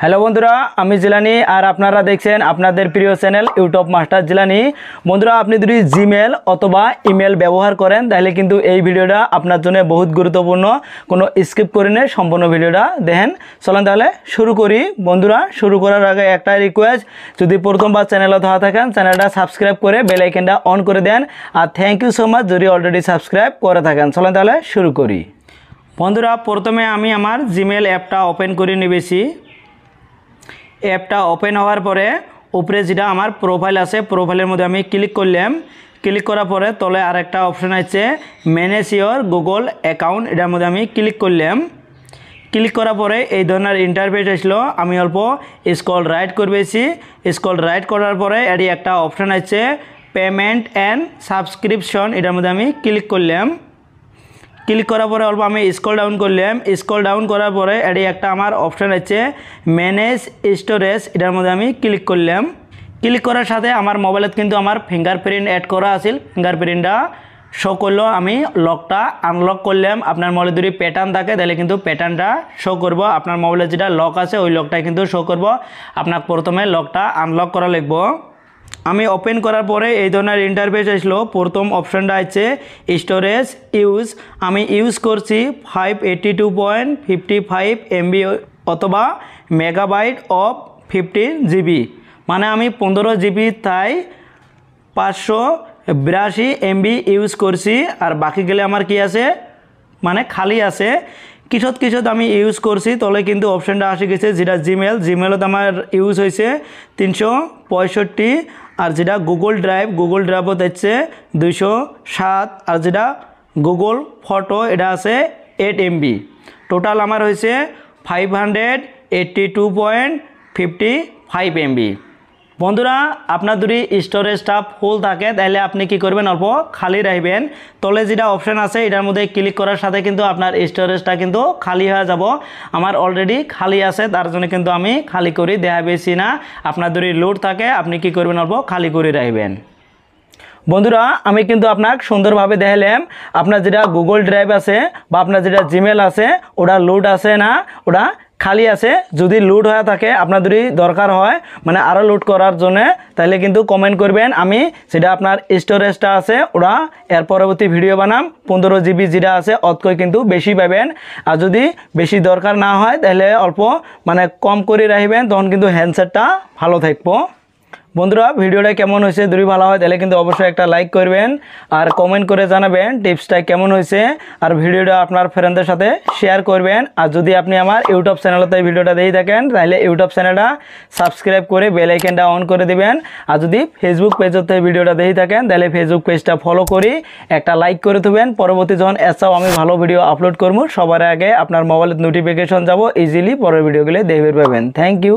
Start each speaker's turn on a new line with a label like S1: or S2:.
S1: Hello বন্ধুরা, আমি জিলানি আর আপনারা দেখছেন আপনাদের প্রিয় চ্যানেল ইউটিউব মাস্টার জিলানি। বন্ধুরা, আপনি যদি জিমেল অথবা ইমেল ব্যবহার করেন তাহলে কিন্তু এই ভিডিওটা আপনার জন্য বহুত গুরুত্বপূর্ণ। কোনো স্কিপ করে নিয়ে সম্পূর্ণ ভিডিওটা দেখেন। চলেন তাহলে শুরু করি। বন্ধুরা, শুরু করার আগে একটা রিকোয়েস্ট, যদি প্রথমবার চ্যানেলে ধরা থাকেন চ্যানেলটা সাবস্ক্রাইব করে বেল আইকনটা অন করে দেন। আর থ্যাংক ইউ সো মাচ যদি অলরেডি সাবস্ক্রাইব করে থাকেন। চলেন তাহলে শুরু করি। বন্ধুরা, প্রথমে আমি আমার জিমেল অ্যাপটা ওপেন করে নিয়েছি। অ্যাপটা ওপেন হওয়ার পরে উপরে যেটা আমার প্রোফাইল আছে, প্রোফাইলের মধ্যে আমি ক্লিক করলাম। ক্লিক করার পরে তলে আরেকটা অপশন আছে ম্যানেজ ইওর গুগল অ্যাকাউন্ট, এটার মধ্যে আমি ক্লিক করলাম। ক্লিক করার পরে এই ধরনের ইন্টারফেস আসলো। আমি অল্প স্ক্রল রাইট করবেছি। স্ক্রল রাইট করার পরে এটি একটা অপশন আছে পেমেন্ট অ্যান্ড সাবস্ক্রিপশন, এটার মধ্যে আমি ক্লিক করলাম। ক্লিক করার পরে অল্প আমি স্ক্রল ডাউন করলাম। স্ক্রল ডাউন করার পরে এটি একটা আমার অপশান আছে ম্যানেজ স্টোরেজ, এটার মধ্যে আমি ক্লিক করলাম। ক্লিক করার সাথে আমার মোবাইলত কিন্তু আমার ফিঙ্গারপ্রিন্ট অ্যাড করা আছিল। ফিঙ্গারপ্রিন্টটা শো করলো। আমি লকটা আনলক করলাম। আপনার মোবাইলে যদি প্যাটার্ন থাকে তাহলে কিন্তু প্যাটার্নটা শো করব। আপনার মোবাইলে যেটা লক আছে ওই লকটা কিন্তু শো করব। আপনার প্রথমে লকটা আনলক করা লাগবে। আমি ওপেন করার পরে এই ধরনের ইন্টারফেস আসলো। প্রথম অপশানটা আছে স্টোরেজ ইউজ। আমি ইউজ করছি 582.55 MB অথবা মেগাবাইট অফ 15 GB, মানে আমি 15 GB তাই 582 MB ইউজ করছি। আর বাকি গেলে আমার কি আছে, মানে খালি আছে। কিছত আমি ইউজ করছি তলে কিন্তু অপশানটা আসে গেছে যেটা জিমেলত আমার ইউজ হয়েছে 365। আর যেটা গুগল ড্রাইভত হচ্ছে 207। আর যেটা গুগল ফটো এটা আছে 8 MB। টোটাল আমার হয়েছে 582.55 MB। বন্ধুরা, আপনার যদি স্টোরেজটা ফুল থাকে তাহলে আপনি কি করবেন, অল্প খালি রাখবেন। তলে যেটা অপশান আছে এটার মধ্যে ক্লিক করার সাথে কিন্তু আপনার স্টোরেজটা কিন্তু খালি হয়ে যাব। আমার অলরেডি খালি আছে, তার জন্য কিন্তু আমি খালি করে দেখাবেছি না। আপনার যদি লোড থাকে আপনি কি করবেন, অল্প খালি করে রাখবেন। বন্ধুরা, আমি কিন্তু আপনাকে সুন্দরভাবে দেখালাম আপনার যেটা গুগল ড্রাইভ আছে বা আপনার যেটা জিমেল আছে ওটা লোড আছে না ওটা খালি আছে। যদি লোড হয়ে থাকে আপনার যদি দরকার হয় মানে আরও লোড করার জন্য তাহলে কিন্তু কমেন্ট করবেন। আমি সেটা আপনার স্টোরেজটা আছে ওরা এর পরবর্তী ভিডিও বানাম। 15 GB যেটা আছে অতকই কিন্তু বেশি পাবেন। আর যদি বেশি দরকার না হয় তাহলে অল্প মানে কম করে রাখবেন, তখন কিন্তু হ্যান্ডসেটটা ভালো থাকবো। বন্ধুরা, ভিডিওটা কেমন হয়েছে যদি ভালো হয় তাহলে কিন্তু অবশ্যই একটা লাইক করবেন আর কমেন্ট করে জানাবেন টিপসটা কেমন হয়েছে। আর ভিডিওটা আপনার ফ্রেন্ডদের সাথে শেয়ার করবেন। আর যদি আপনি আমার ইউটিউব চ্যানেলতে ভিডিওটা দেখে থাকেন তাহলে ইউটিউব চ্যানেলটা সাবস্ক্রাইব করে বেল আইকনটা অন করে দেবেন। আর যদি ফেসবুক পেজতে ভিডিওটা দেখে থাকেন তাহলে ফেসবুক পেজটা ফলো করে একটা লাইক করে দেবেন। পরবর্তী যখন এছাড়াও আমি ভালো ভিডিও আপলোড করবো সবার আগে আপনার মোবাইলের নোটিফিকেশন যাব, ইজিলি পরের ভিডিওগুলো দেখতে পাবেন। Thank you.